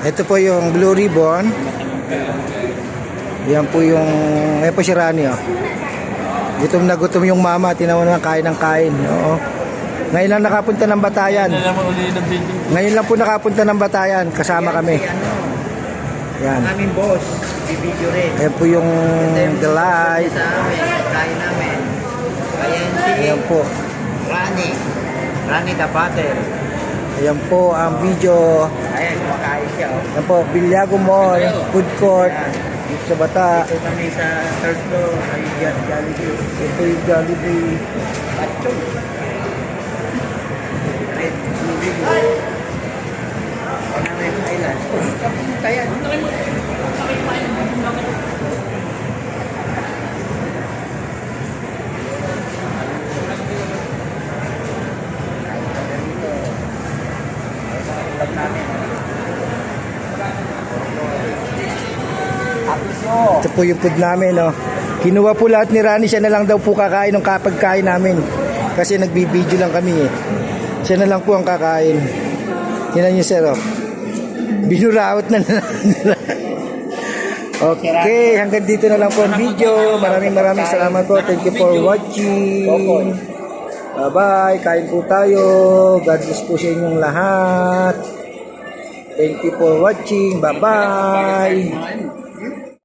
Ito po yung Blue Ribbon. Yan po yung... Ayan po si Rani, oh. Gutom na gutom yung mama. Tinawa naman kain ng kain. Oo. Ngayon lang nakapunta ng Batayan. Ngayon lang po nakapunta ng Batayan. Kasama kami. Yan. Aming boss, bibidyo rin. Ayan po yung The Light. Sa amin, kain namin. Ayan si Ayan po. Rani the Butter. Ayan po ang video. Ayan, kumakain siya. Oh. Ayan po, Bilyago Mall, Food Court. Dito sa Bata. Dito kami sa third floor, ay Jollibee. Ito yung Jollibee. Atchong. Red Blue. Panamay Island. Kaya. Ito po yung food namin, no. Kinuha po lahat ni Rani, siya na lang daw po kakain ng kapagkain namin. Kasi nagbibideo lang kami eh. Siya na lang po ang kakain. Tingnan niyo, sir, oh. Binuraot na lang. Okay, hanggang dito na lang po ang video. Maraming salamat po. Thank you for watching. Bye-bye. Kain po tayo. God bless po sa inyong lahat. Thank you for watching. Bye-bye.